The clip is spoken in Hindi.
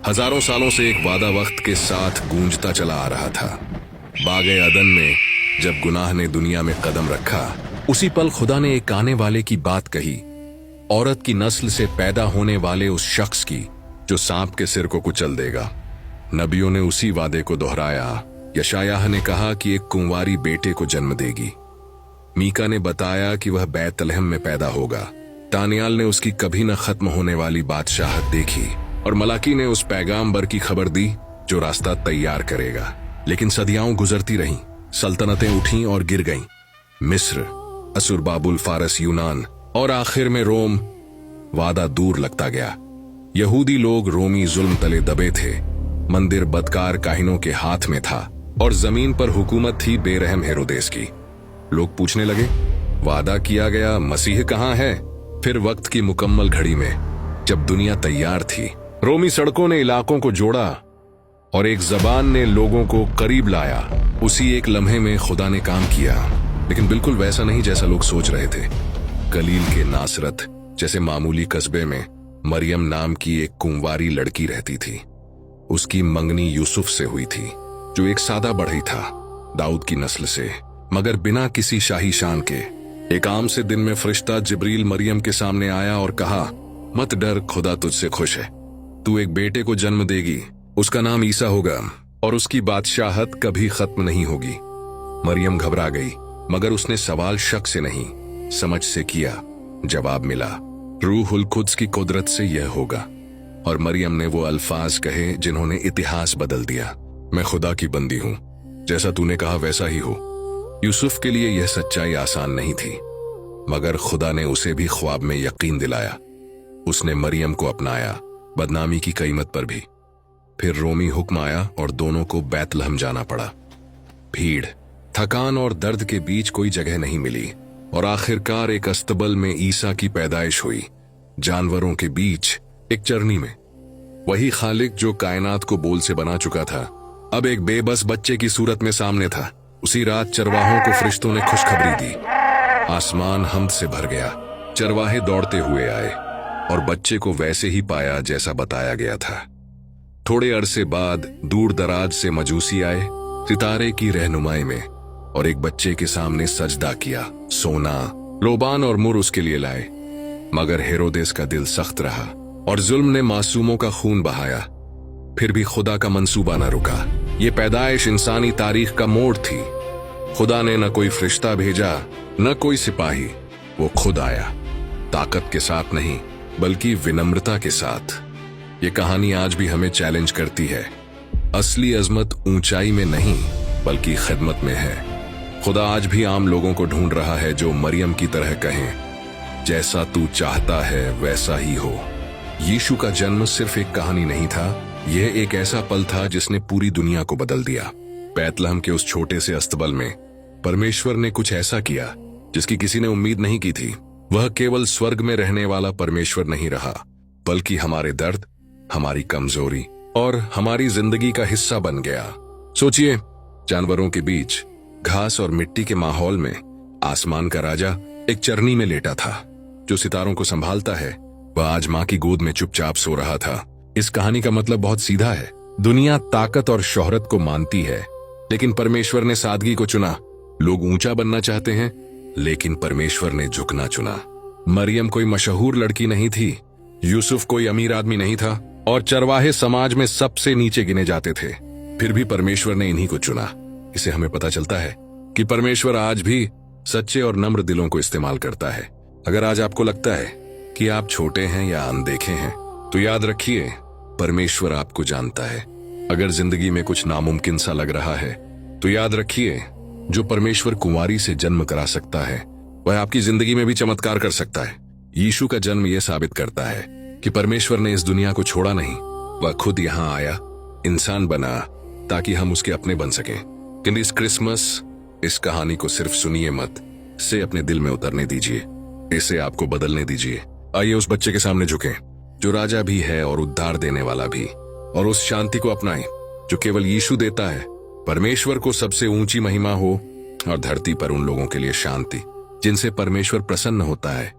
हजारों सालों से एक वादा वक्त के साथ गूंजता चला आ रहा था। बागे अदन में जब गुनाह ने दुनिया में कदम रखा, उसी पल खुदा ने एक आने वाले की बात कही, औरत की नस्ल से पैदा होने वाले उस शख्स की जो सांप के सिर को कुचल देगा। नबियों ने उसी वादे को दोहराया। यशायाह ने कहा कि एक कुंवारी बेटे को जन्म देगी। मीका ने बताया कि वह बैतलहम में पैदा होगा। दानियाल ने उसकी कभी न खत्म होने वाली बादशाहत देखी, और मलाकी ने उस पैगाम्बर की खबर दी जो रास्ता तैयार करेगा। लेकिन सदियां गुजरती रहीं, सल्तनतें उठीं और गिर गईं। मिस्र, असुर, बाबुल, फारस, यूनान और आखिर में रोम। वादा दूर लगता गया। यहूदी लोग रोमी जुल्म तले दबे थे। मंदिर बदकार काहिनों के हाथ में था और जमीन पर हुकूमत थी बेरहम हेरोदेस की। लोग पूछने लगे, वादा किया गया मसीह कहां है? फिर वक्त की मुकम्मल घड़ी में जब दुनिया तैयार थी, रोमी सड़कों ने इलाकों को जोड़ा और एक जबान ने लोगों को करीब लाया। उसी एक लम्हे में खुदा ने काम किया, लेकिन बिल्कुल वैसा नहीं जैसा लोग सोच रहे थे। गलील के नासरत जैसे मामूली कस्बे में मरियम नाम की एक कुंवारी लड़की रहती थी। उसकी मंगनी यूसुफ से हुई थी, जो एक सादा बढ़ई था, दाऊद की नस्ल से, मगर बिना किसी शाही शान के। एक आम से दिन में फरिश्ता जिब्रील मरियम के सामने आया और कहा, मत डर, खुदा तुझसे खुश है। तू एक बेटे को जन्म देगी, उसका नाम ईसा होगा और उसकी बादशाहत कभी खत्म नहीं होगी। मरियम घबरा गई, मगर उसने सवाल शक से नहीं, समझ से किया। जवाब मिला, रूहुल कुद्स की कुदरत से यह होगा। और मरियम ने वो अल्फाज कहे जिन्होंने इतिहास बदल दिया, मैं खुदा की बंदी हूं, जैसा तूने कहा वैसा ही हो। यूसुफ के लिए यह सच्चाई आसान नहीं थी, मगर खुदा ने उसे भी ख्वाब में यकीन दिलाया। उसने मरियम को अपनाया, बदनामी की कीमत पर भी। फिर रोमी हुक्म आया और दोनों को बैतलहम जाना पड़ा। भीड़, थकान और दर्द के बीच कोई जगह नहीं मिली, और आखिरकार एक अस्तबल में ईसा की पैदाइश हुई, जानवरों के बीच, एक चरनी में। वही खालिक जो कायनात को बोल से बना चुका था, अब एक बेबस बच्चे की सूरत में सामने था। उसी रात चरवाहों को फरिश्तों ने खुशखबरी दी। आसमान हमद से भर गया। चरवाहे दौड़ते हुए आए और बच्चे को वैसे ही पाया जैसा बताया गया था। थोड़े अरसे बाद दूर दराज से मजूसी आए, सितारे की रहनुमाई में, और एक बच्चे के सामने सजदा किया। सोना, लोबान और मुर उसके लिए लाए, मगर हेरोदेस का दिल सख्त रहा और जुल्म ने मासूमों का खून बहाया। फिर भी खुदा का मंसूबा न रुका। ये पैदाइश इंसानी तारीख का मोड़ थी। खुदा ने न कोई फरिश्ता भेजा, न कोई सिपाही, वो खुद आया, ताकत के साथ नहीं बल्कि विनम्रता के साथ। ये कहानी आज भी हमें चैलेंज करती है। असली अजमत ऊंचाई में नहीं बल्कि खिदमत में है। खुदा आज भी आम लोगों को ढूंढ रहा है जो मरियम की तरह कहें, जैसा तू चाहता है वैसा ही हो। यीशु का जन्म सिर्फ एक कहानी नहीं था, यह एक ऐसा पल था जिसने पूरी दुनिया को बदल दिया। बैतलहम के उस छोटे से अस्तबल में परमेश्वर ने कुछ ऐसा किया जिसकी किसी ने उम्मीद नहीं की थी। वह केवल स्वर्ग में रहने वाला परमेश्वर नहीं रहा, बल्कि हमारे दर्द, हमारी कमजोरी और हमारी जिंदगी का हिस्सा बन गया। सोचिए, जानवरों के बीच, घास और मिट्टी के माहौल में आसमान का राजा एक चरनी में लेटा था। जो सितारों को संभालता है वह आज मां की गोद में चुपचाप सो रहा था। इस कहानी का मतलब बहुत सीधा है। दुनिया ताकत और शोहरत को मानती है, लेकिन परमेश्वर ने सादगी को चुना। लोग ऊंचा बनना चाहते हैं, लेकिन परमेश्वर ने झुकना चुना। मरियम कोई मशहूर लड़की नहीं थी, यूसुफ कोई अमीर आदमी नहीं था, और चरवाहे समाज में सबसे नीचे गिने जाते थे। फिर भी परमेश्वर ने इन्हीं को चुना। इसे हमें पता चलता है कि परमेश्वर आज भी सच्चे और नम्र दिलों को इस्तेमाल करता है। अगर आज आपको लगता है कि आप छोटे हैं या अनदेखे हैं, तो याद रखिए, परमेश्वर आपको जानता है। अगर जिंदगी में कुछ नामुमकिन सा लग रहा है, तो याद रखिए, जो परमेश्वर कुंवारी से जन्म करा सकता है, वह आपकी जिंदगी में भी चमत्कार कर सकता है। यीशु का जन्म यह साबित करता है कि परमेश्वर ने इस दुनिया को छोड़ा नहीं, वह खुद यहाँ आया, इंसान बना, ताकि हम उसके अपने बन सकें। लेकिन इस क्रिसमस इस कहानी को सिर्फ सुनिए मत, इसे अपने दिल में उतरने दीजिए, इसे आपको बदलने दीजिए। आइए उस बच्चे के सामने झुकें जो राजा भी है और उद्धार देने वाला भी, और उस शांति को अपनाएं जो केवल यीशु देता है। परमेश्वर को सबसे ऊंची महिमा हो और धरती पर उन लोगों के लिए शांति जिनसे परमेश्वर प्रसन्न होता है।